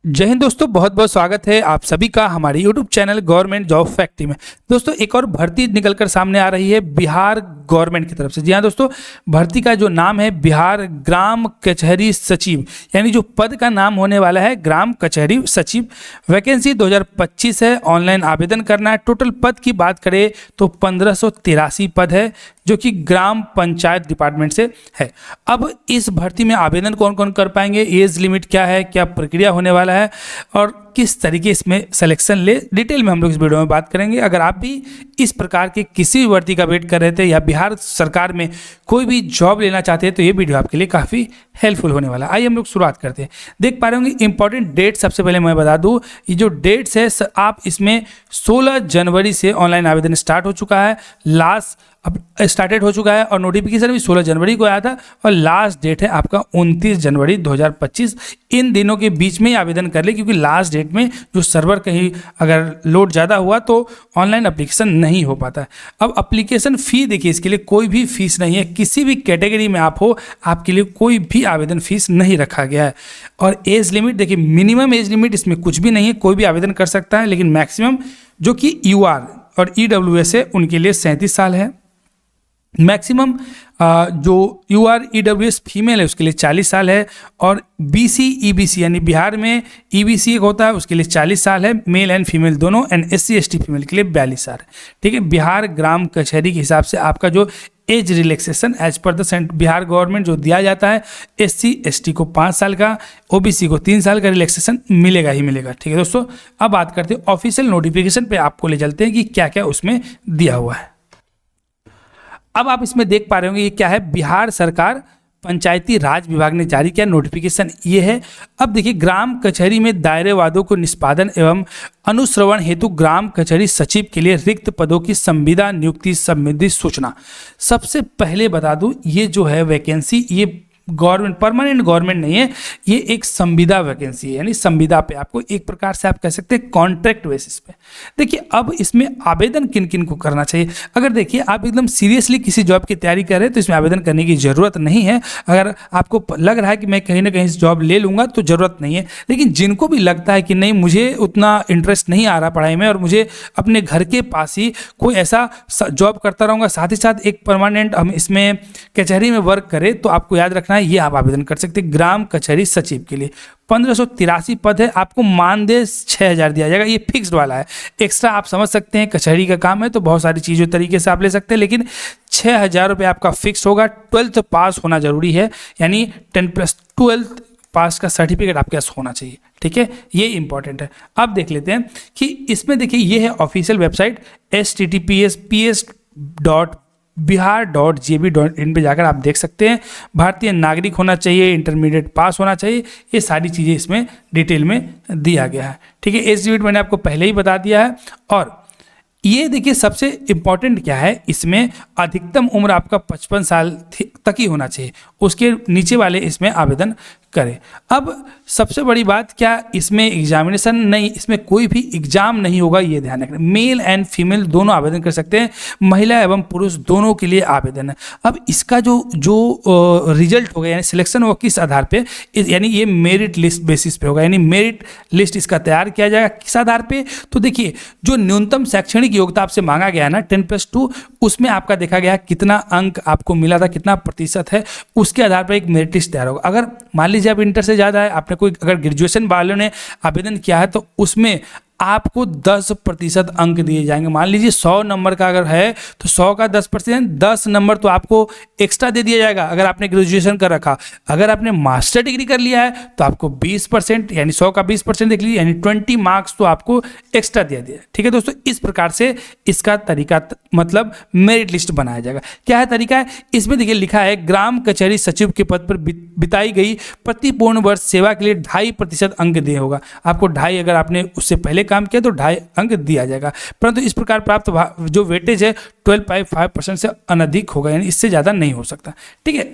जय हिंद दोस्तों, बहुत बहुत स्वागत है आप सभी का हमारे YouTube channel government job factory में। दोस्तों एक और भर्ती निकलकर सामने आ रही है बिहार गवर्नमेंट की तरफ से। जी हाँ दोस्तों, भर्ती का जो नाम है बिहार ग्राम कचहरी सचिव, यानी जो पद का नाम होने वाला है ग्राम कचहरी सचिव। वैकेंसी 2025 है, ऑनलाइन आवेदन करना है। टोटल पद की बात करें तो 1583 पद है जो कि ग्राम पंचायत डिपार्टमेंट से है। अब इस भर्ती में आवेदन कौन कौन कर पाएंगे, एज लिमिट क्या है, क्या प्रक्रिया होने वाला है और किस तरीके इसमें सिलेक्शन ले, डिटेल में हम लोग इस वीडियो में बात करेंगे। अगर आप भी इस प्रकार के किसी भी भर्ती का वेट कर रहे थे या बिहार सरकार में कोई भी जॉब लेना चाहते हैं तो ये वीडियो आपके लिए काफ़ी हेल्पफुल होने वाला है। आइए हम लोग शुरुआत करते हैं। देख पा रहे होंगे इंपॉर्टेंट डेट, सबसे पहले मैं बता दूं ये जो डेट्स है आप इसमें 16 जनवरी से ऑनलाइन आवेदन स्टार्ट हो चुका है, लास्ट अब स्टार्टेड हो चुका है और नोटिफिकेशन भी 16 जनवरी को आया था और लास्ट डेट है आपका 29 जनवरी 2025। इन दिनों के बीच में ही आवेदन कर ले, क्योंकि लास्ट डेट में जो सर्वर कहीं अगर लोड ज़्यादा हुआ तो ऑनलाइन एप्लीकेशन नहीं हो पाता है। अब एप्लीकेशन फ़ी देखिए, इसके लिए कोई भी फीस नहीं है, किसी भी कैटेगरी में आप हो आपके लिए कोई भी आवेदन फीस नहीं रखा गया है। और एज लिमिट देखिए, मिनिमम एज लिमिट इसमें कुछ भी नहीं है, कोई भी आवेदन कर सकता है, लेकिन मैक्सिमम जो कि UR और EWS है उनके लिए 37 साल है। मैक्सिमम जो UR EWS फीमेल है उसके लिए 40 साल है और BC EBC यानी बिहार में EBC एक होता है उसके लिए 40 साल है, मेल एंड फीमेल दोनों, एंड SC ST फीमेल के लिए 42 साल है। ठीक है, बिहार ग्राम कचहरी के हिसाब से आपका जो एज रिलैक्सेशन एज पर द बिहार गवर्नमेंट जो दिया जाता है, SC ST को 5 साल का, OBC को 3 साल का रिलैक्सेशन मिलेगा ही मिलेगा। ठीक है दोस्तों, अब बात करते हैं ऑफिशियल नोटिफिकेशन पे, आपको ले चलते हैं कि क्या क्या उसमें दिया हुआ है। अब आप इसमें देख पा रहे होंगे ये क्या है, बिहार सरकार पंचायती राज विभाग ने जारी किया नोटिफिकेशन ये है। अब देखिए, ग्राम कचहरी में दायरे वादों को निष्पादन एवं अनुश्रवण हेतु ग्राम कचहरी सचिव के लिए रिक्त पदों की संविदा नियुक्ति संबंधी सूचना। सबसे पहले बता दूं, ये जो है वैकेंसी ये गवर्नमेंट परमानेंट गवर्नमेंट नहीं है, ये एक संविदा वैकेंसी है, यानी संविदा पे आपको एक प्रकार से आप कह सकते हैं कॉन्ट्रैक्ट बेसिस पे। देखिए अब इसमें आवेदन किन किन को करना चाहिए। अगर देखिए आप एकदम सीरियसली किसी जॉब की तैयारी कर रहे हैं तो इसमें आवेदन करने की ज़रूरत नहीं है। अगर आपको लग रहा है कि मैं कहीं ना कहीं जॉब ले लूँगा तो ज़रूरत नहीं है, लेकिन जिनको भी लगता है कि नहीं मुझे उतना इंटरेस्ट नहीं आ रहा पढ़ाई में और मुझे अपने घर के पास ही कोई ऐसा जॉब करता रहूँगा, साथ ही साथ एक परमानेंट हम इसमें कचहरी में वर्क करें, तो आपको याद रखना ये आप आवेदन कर सकते हैं ग्राम कचहरी सचिव के लिए। 1583 पद है, आपको मानदेय 6000 दिया जाएगा, ये फिक्स्ड वाला है। एक्स्ट्रा आप समझ सकते हैं कचहरी का काम है तो बहुत सारी चीज़ों तरीके से आप ले सकते हैं, लेकिन 6000 रुपये आपका फिक्स होगा। 12th पास होना जरूरी है, यानी 10+12 पास का सर्टिफिकेट आपके पास होना चाहिए। ठीक है, ये इंपॉर्टेंट है। अब देख लेते हैं कि इसमें देखिए ये है ऑफिशियल वेबसाइट https://bihar.gb.in पे जाकर आप देख सकते हैं। भारतीय नागरिक होना चाहिए, इंटरमीडिएट पास होना चाहिए, ये सारी चीज़ें इसमें डिटेल में दिया गया है। ठीक है, एज लिमिट मैंने आपको पहले ही बता दिया है। और ये देखिए सबसे इम्पॉर्टेंट क्या है, इसमें अधिकतम उम्र आपका 55 साल तक ही होना चाहिए, उसके नीचे वाले इसमें आवेदन करें। अब सबसे बड़ी बात, क्या इसमें एग्जामिनेशन नहीं, इसमें कोई भी एग्जाम नहीं होगा, ये ध्यान रखना। मेल एंड फीमेल दोनों आवेदन कर सकते हैं, महिला एवं पुरुष दोनों के लिए आवेदन है। अब इसका जो रिजल्ट होगा यानी सिलेक्शन होगा किस आधार पे, यानी ये मेरिट लिस्ट बेसिस पे होगा, यानी मेरिट लिस्ट इसका तैयार किया जाएगा किस आधार पे। तो देखिए जो न्यूनतम शैक्षणिक योग्यता आपसे मांगा गया है ना 10+2, उसमें आपका देखा गया कितना अंक आपको मिला था, कितना प्रतिशत है, उसके आधार पर एक मेरिट लिस्ट तैयार होगा। अगर मान लीजिए आप इंटर से ज़्यादा है, आपने कोई अगर ग्रेजुएशन वालों ने आवेदन किया है तो उसमें आपको 10% अंक दिए जाएंगे। मान लीजिए 100 नंबर का अगर है तो 100 का 10%, 10 नंबर तो आपको एक्स्ट्रा दे दिया जाएगा अगर आपने ग्रेजुएशन कर रखा। अगर आपने मास्टर डिग्री कर लिया है तो आपको 20%, यानी 100 का 20% देख लीजिए, यानी 20 मार्क्स तो आपको एक्स्ट्रा दिया दिया। ठीक है दोस्तों, इस प्रकार से इसका तरीका मतलब मेरिट लिस्ट बनाया जाएगा। क्या है तरीका है, इसमें देखिए लिखा है ग्राम कचहरी सचिव के पद पर बिताई गई प्रति पूर्ण वर्ष सेवा के लिए 2.5% अंक दिए होगा। आपको 2.5 अगर आपने उससे पहले काम किया तो 2.5 अंक दिया जाएगा, परंतु इस प्रकार प्राप्त जो वेटेज है 12.5% से अनधिक होगा, यानी इससे ज़्यादा नहीं हो सकता। ठीक है,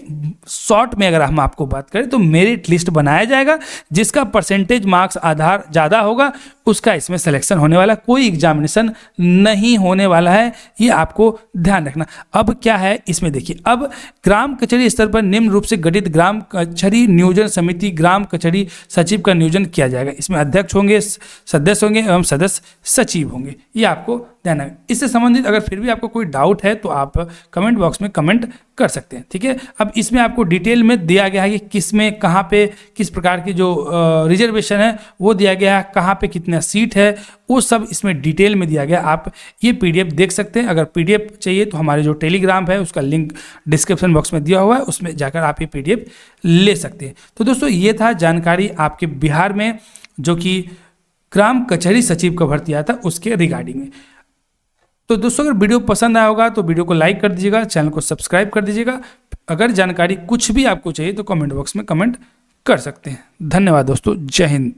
शॉर्ट में अगर हम आपको बात करें तो मेरिट लिस्ट बनाया जाएगा, जिसका परसेंटेज मार्क्स आधार ज़्यादा होगा उसका इसमें सिलेक्शन होने वाला, कोई एग्जामिनेशन नहीं होने वाला है, ये आपको ध्यान रखना। अब क्या है इसमें देखिए, अब ग्राम कचहरी स्तर पर निम्न रूप से गठित ग्राम कचहरी नियोजन समिति ग्राम कचहरी सचिव का नियोजन किया जाएगा। इसमें अध्यक्ष होंगे, सदस्य होंगे एवं सदस्य सचिव होंगे, ये आपको ध्यान रखना। इससे संबंधित अगर फिर भी आपको कोई डाउट है तो आप कमेंट बॉक्स में कमेंट कर सकते हैं। ठीक है, अब इसमें आपको डिटेल में दिया गया है कि किस में कहाँ पे किस प्रकार की जो रिजर्वेशन है वो दिया गया है, कहाँ पे कितना सीट है वो सब इसमें डिटेल में दिया गया। आप ये PDF देख सकते हैं। अगर PDF चाहिए तो हमारे जो टेलीग्राम है उसका लिंक डिस्क्रिप्शन बॉक्स में दिया हुआ है, उसमें जाकर आप ये PDF ले सकते हैं। तो दोस्तों ये था जानकारी आपके बिहार में जो कि ग्राम कचहरी सचिव का भर्ती आया था उसके रिगार्डिंग में। तो दोस्तों अगर वीडियो पसंद आया होगा तो वीडियो को लाइक कर दीजिएगा, चैनल को सब्सक्राइब कर दीजिएगा। अगर जानकारी कुछ भी आपको चाहिए तो कमेंट बॉक्स में कमेंट कर सकते हैं। धन्यवाद दोस्तों, जय हिंद।